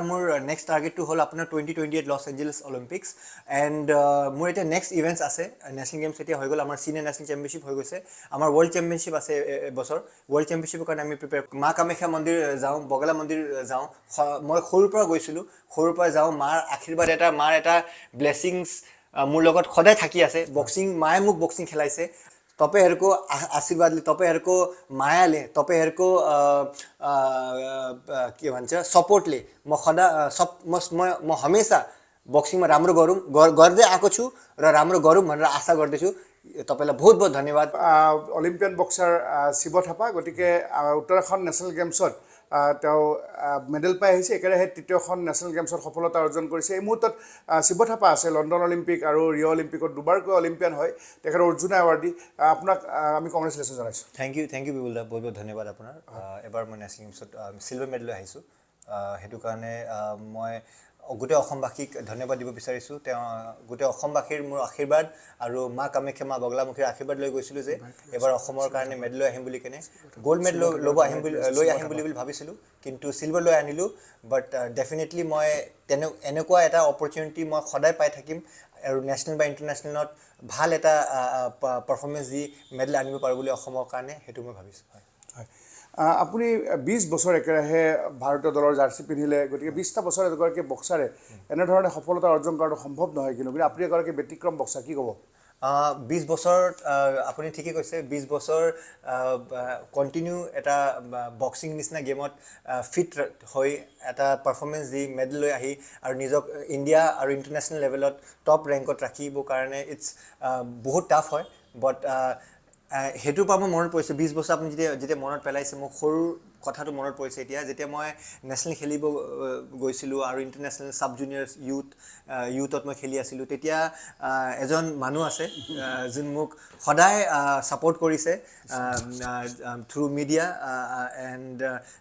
মোৰ নেক্সট টাৰ্গেটটো হ'ল আপোনাৰ 2028 লছ এঞ্জেলছ অলিম্পিক্স এণ্ড মোৰ এতিয়া নেক্সট ইভেণ্টছ আছে নেশ্যনেল গেমছ এতিয়া হৈ গ'ল আমাৰ চিনিয়ৰ নেশ্যনেল চেম্পিয়নশ্বিপ হৈ গৈছে আমাৰ ৱৰ্ল্ড চেম্পিয়নশ্বিপ আছে এবছৰ ৱৰ্ল্ড চেম্পিয়নশ্বিপৰ কাৰণে আমি প্ৰিপেয়াৰ মা কামাখ্যা মন্দিৰ যাওঁ বগলা মন্দিৰ যাওঁ মই সৰুৰ পৰা গৈছিলোঁ সৰুৰ পৰা যাওঁ মাৰ আশীৰ্বাদ এটা মাৰ এটা ব্লেছিংছ মোৰ লগত সদায় থাকি আছে বক্সিং माए मुख बॉक्सिंग खिलाइसे तपाईहरुको आशीर्वादले तपाईहरुको मायाले तपाईहरुको के भन्छ सपोर्टले म म हमेशा बक्सिङमा राम्रो गरौँ गर्दै आएको छु र राम्रो गरौँ भनेर आशा गर्दैछु तपाईलाई बहुत बहुत धन्यवाद অলিম্পিয়ান বক্সাৰ শিৱ থাপা গতিকে উত্তৰাখণ্ড নেশ্যনেল গেমছত তেওঁ মেডেল পাই আহিছে একেৰাহে তৃতীয়খন নেশ্যনেল গেমছত সফলতা অৰ্জন কৰিছে এই মুহূৰ্তত শিৱ থাপা আছে লণ্ডন অলিম্পিক আৰু ৰিঅ' অলিম্পিকত দুবাৰকৈ অলিম্পিয়ান হয় তেখেতৰ অৰ্জুন এৱাৰ্ডি আপোনাক আমি কংগ্ৰেচুলেশ্যন জনাইছোঁ থেংক ইউ বিপুল দা বহুত বহুত ধন্যবাদ আপোনাৰ এবাৰ মই নেশ্যনেল গেমছত চিলভাৰ মেডেল লৈ আহিছোঁ সেইটো কাৰণে মই গোটেই অসমবাসীক ধন্যবাদ দিব বিচাৰিছোঁ তেওঁ গোটেই অসমবাসীৰ মোৰ আশীৰ্বাদ আৰু মা কামাখ্যা মা বগলামুখীৰ আশীৰ্বাদ লৈ গৈছিলোঁ যে এবাৰ অসমৰ কাৰণে মেডেল লৈ আহিম বুলি কেনে গ'ল্ড মেডেল লৈ আহিম বুলি ভাবিছিলোঁ কিন্তু চিলভাৰ লৈ আনিলোঁ বাট ডেফিনেটলি মই এনেকুৱা এটা অপৰচুনিটি মই সদায় পাই থাকিম আৰু নেশ্যনেল বা ইণ্টাৰনেশ্যনেলত ভাল এটা পাৰফৰ্মেঞ্চ দি মেডেল আনিব পাৰোঁ বুলি অসমৰ কাৰণে সেইটো মই ভাবিছোঁ হয় আপুনি 20 বছৰ একেৰাহে ভাৰতীয় দলৰ জাৰ্চি পিন্ধিলে গতিকে 20টা বছৰ এগৰাকী বক্সাৰে এনেধৰণে সফলতা অৰ্জন কৰাটো সম্ভৱ নহয় কিন্তু আপুনি এগৰাকী ব্যতিক্ৰম বক্সাৰ কি ক'ব 20 বছৰত আপুনি ঠিকই কৈছে 20 বছৰ কণ্টিনিউ এটা বক্সিং নিচিনা গেমত ফিট হৈ এটা পাৰফৰ্মেঞ্চ দি মেডেল লৈ আহি আৰু নিজক ইণ্ডিয়া আৰু ইণ্টাৰনেশ্যনেল লেভেলত টপ ৰেংকত ৰাখিবৰ কাৰণে ইটছ বহুত টাফ হয় বাট সেইটোৰ পৰা মই মনত পৰিছে 20 বছৰ আপুনি যেতিয়া মনত পেলাইছে মোক সৰু কথাটো মনত পৰিছে এতিয়া যেতিয়া মই নেশ্যনেল খেলিব গৈছিলোঁ আৰু ইণ্টাৰনেশ্যনেল ছাব জুনিয়ৰ ইউথত মই খেলি আছিলোঁ তেতিয়া এজন মানুহ আছে যোন মোক সদায় ছাপোৰ্ট কৰিছে থ্ৰু মিডিয়া এণ্ড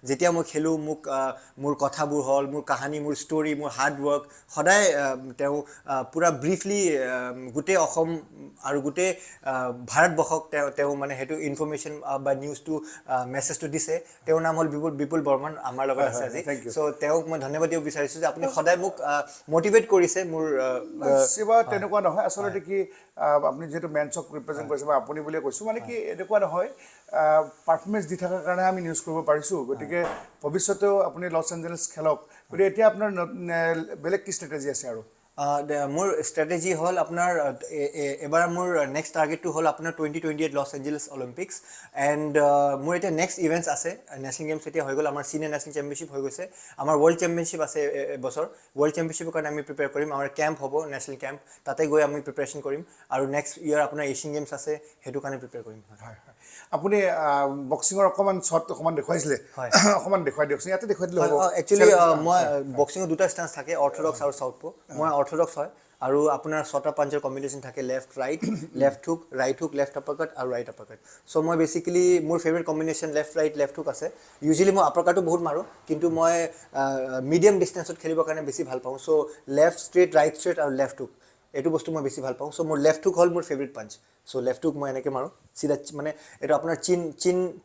যেতিয়া মই খেলোঁ মোক মোৰ কথাবোৰ হ'ল মোৰ কাহানী মোৰ ষ্টৰি মোৰ হাৰ্ড ৱৰ্ক সদায় তেওঁ পুৰা ব্ৰিফলি গোটেই অসম আৰু গোটেই ভাৰতবৰ্ষক তেওঁ মানে সেইটো ইনফৰ্মেশ্যন বা নিউজটো মেছেজটো দিছে তেওঁৰ নাম হ'ল বিপুল বৰ্মন আমাৰ লগত আছে আজি চ' তেওঁক মই ধন্যবাদ দিব বিচাৰিছোঁ যে আপুনি সদায় মোক মটিভেট কৰিছে মোৰ শিৱা তেনেকুৱা নহয় আচলতে কি আপুনি যিহেতু মেন্সক ৰিপ্ৰেজেণ্ট কৰিছে বা আপুনি বুলিয়ে কৈছোঁ মানে কি এনেকুৱা নহয় পাৰফৰ্মেঞ্চ দি থকাৰ কাৰণে আমি নিউজ কৰিব পাৰিছোঁ গতিকে ভৱিষ্যতেও আপুনি লছ এঞ্জেলছ খেলক গতিকে এতিয়া আপোনাৰ বেলেগ কি ষ্ট্ৰেটেজি আছে আৰু মোৰ ষ্ট্ৰেটেজি হ'ল আপোনাৰ এবাৰ মোৰ নেক্সট টাৰ্গেটটো হ'ল আপোনাৰ 2028 লছ এঞ্জেলছ অলিম্পিক্স এণ্ড মোৰ এতিয়া নেক্সট ইভেণ্টছ আছে নেশ্যনেল গেমছ এতিয়া হৈ গ'ল আমাৰ চিনিয়ৰ নেশ্যনেল চেম্পিয়নশ্বিপ হৈ গৈছে আমাৰ ৱৰ্ল্ড চেম্পিয়নশ্বিপ আছে এবছৰ ৱৰ্ল্ড চেম্পিয়নশ্বিপৰ কাৰণে আমি প্ৰিপেয়াৰ কৰিম আমাৰ কেম্প হ'ব নেশ্যনেল কেম্প তাতে গৈ আমি প্ৰিপেৰেশ্যন কৰিম আৰু নেক্সট ইয়াৰ আপোনাৰ এছিয়ান গেমছ আছে সেইটো কাৰণে প্ৰিপেয়াৰ কৰিম হয় আপুনি বক্সিঙৰ অকণমান শ্বট অকণমান দেখুৱাইছিলে অকণমান দেখুৱাই দিয়কচোন ইয়াতে দেখুৱাই দিলে হ'ব একচুৱেলি মই বক্সিঙৰ দুটা ষ্টেঞ্চ থাকে অৰ্থডক্স আৰু চাউথপো মই অৰ্থডক্স হয় আৰু আপোনাৰ ছটা পাঞ্চৰ কম্বিনেশ্যন থাকে left hook right hook left uppercut আৰু ৰাইট আপাৰকাট চ' মই বেচিকেলি মোৰ ফেভৰেট কম্বিনেশ্যন লেফ্ট হুক আছে ইউজুৱেলি মই আপাৰকাটো বহুত মাৰোঁ কিন্তু মই মিডিয়াম ডিষ্টেঞ্চত খেলিবৰ কাৰণে বেছি ভাল পাওঁ চ' লেফ্ট ষ্ট্ৰেইট ৰাইট ষ্ট্ৰেইট আৰু লেফ্ট হুক এইটো বস্তু মই বেছি ভাল পাওঁ চ' মোৰ লেফ্ট হুক হ'ল মোৰ ফেভৰেট পাঞ্চ চ' লেফ্ট হুক মই এনেকৈ মাৰোঁ চিধা মানে এইটো আপোনাৰ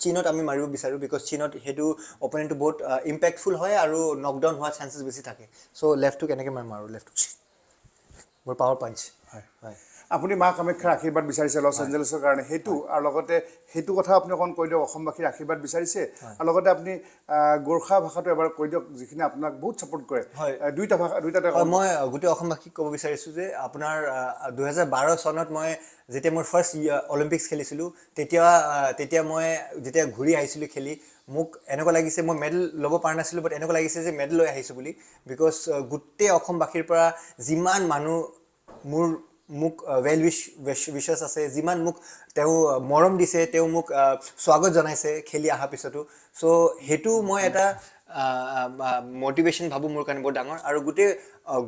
চিনত আমি মাৰিব বিচাৰোঁ বিকজ চিনত সেইটো অপনেণ্টটো বহুত ইম্পেক্টফুল হয় আৰু নকডাউন হোৱাৰ চান্সেছ বেছি থাকে চ' লেফ্ট হুক এনেকৈ মই মাৰোঁ লেফ্ট হুক মোৰ পাৱাৰ পাঞ্চ হয় আপুনি মা কামাখ্যাৰ আশীৰ্বাদ বিচাৰিছে লছ এঞ্জেলছৰ কাৰণে সেইটো আৰু লগতে সেইটো কথা আপুনি অকণ কৈ দিয়ক অসমবাসীৰ আশীৰ্বাদ বিচাৰিছে আৰু লগতে আপুনি গোৰ্খা ভাষাটো এবাৰ কৈ দিয়ক যিখিনি আপোনাক বহুত ছাপোৰ্ট কৰে দুইটা মই গোটেই অসমবাসীক ক'ব বিচাৰিছোঁ যে আপোনাৰ 2012 চনত মই যেতিয়া মোৰ ফাৰ্ষ্ট অলিম্পিক্স খেলিছিলোঁ তেতিয়া মই যেতিয়া ঘূৰি আহিছিলোঁ খেলি মোক এনেকুৱা লাগিছে মই মেডেল ল'ব পৰা নাছিলোঁ বাট এনেকুৱা লাগিছে যে মেডেল লৈ আহিছোঁ বুলি বিকজ গোটেই অসমবাসীৰ পৰা যিমান মানুহ মোক ৱেল উইচাৰ্ছ আছে যিমান মোক তেওঁ মৰম দিছে তেওঁ মোক স্বাগত জনাইছে খেলি অহাৰ পিছতো চ' সেইটো মই এটা মটিভেশ্যন ভাবোঁ মোৰ কাৰণে বহুত ডাঙৰ আৰু গোটেই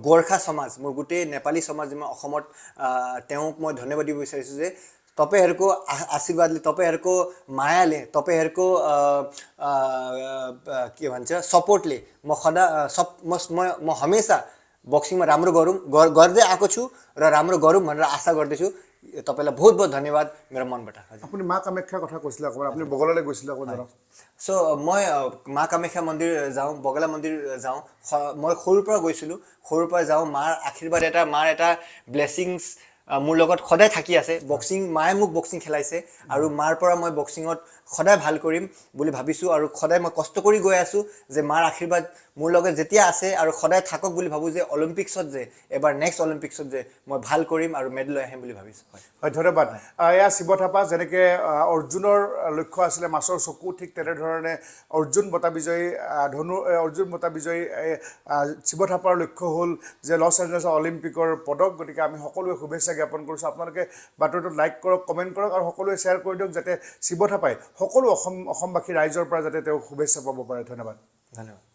গোৰ্খা সমাজ মোৰ গোটেই নেপালী সমাজ যিমান অসমত তেওঁক মই ধন্যবাদ দিব বিচাৰিছোঁ যে तपाईहरुको आशीर्वादले तपाईहरुको मायाले तपाईहरुको के भन्छ सपोर्टले म हमेशा बक्सिङमा राम्रो गरौँ गर्दै आएको छु र राम्रो गरौँ भनेर आशा गर्दैछु तपाईँलाई বহুত বহুত ধন্যবাদ मेरो मनबाट हजुर আপুনি মা কামাখ্যাৰ কথা কৈছিলে অকণমান আপুনি বগলালৈ গৈছিলে অকণমান জনাওক চ' মই মা কামাখ্যা মন্দিৰ যাওঁ বগলা মন্দিৰ যাওঁ মই সৰুৰ পৰা গৈছিলোঁ সৰুৰ পৰা যাওঁ মাৰ আশীৰ্বাদ এটা মাৰ এটা ব্লেছিংছ মোৰ লগত সদায় থাকি আছে বক্সিং মায়ে মোক বক্সিং খেলাইছে আৰু মাৰ পৰা মই বক্সিঙত সদায় ভাল কৰিম বুলি ভাবিছোঁ আৰু সদায় মই কষ্ট কৰি গৈ আছোঁ যে মাৰ আশীৰ্বাদ মোৰ লগত যেতিয়া আছে আৰু সদায় থাকক বুলি ভাবোঁ যে অলিম্পিক্সত যে এবাৰ নেক্সট অলিম্পিক্সত যে মই ভাল কৰিম আৰু মেডেল লৈ আহিম বুলি ভাবিছোঁ হয় ধন্যবাদ এয়া শিৱ থাপা যেনেকৈ অৰ্জুনৰ লক্ষ্য আছিলে মাছৰ চকু ঠিক তেনেধৰণে অৰ্জুন বঁটা বিজয়ী অৰ্জুন বঁটা বিজয়ী শিৱ থাপাৰ লক্ষ্য হ'ল যে লছ এঞ্জেলেছৰ অলিম্পিকৰ পদক গতিকে আমি সকলোৱে শুভেচ্ছা জ্ঞাপন কৰিছোঁ আপোনালোকে বাতৰিটো লাইক কৰক কমেণ্ট কৰক আৰু সকলোৱে শ্বেয়াৰ কৰি দিয়ক যাতে শিৱ থাপাই সকলো অসমবাসী ৰাইজৰ পৰা যাতে তেওঁ শুভেচ্ছা পাব পাৰে ধন্যবাদ ধন্যবাদ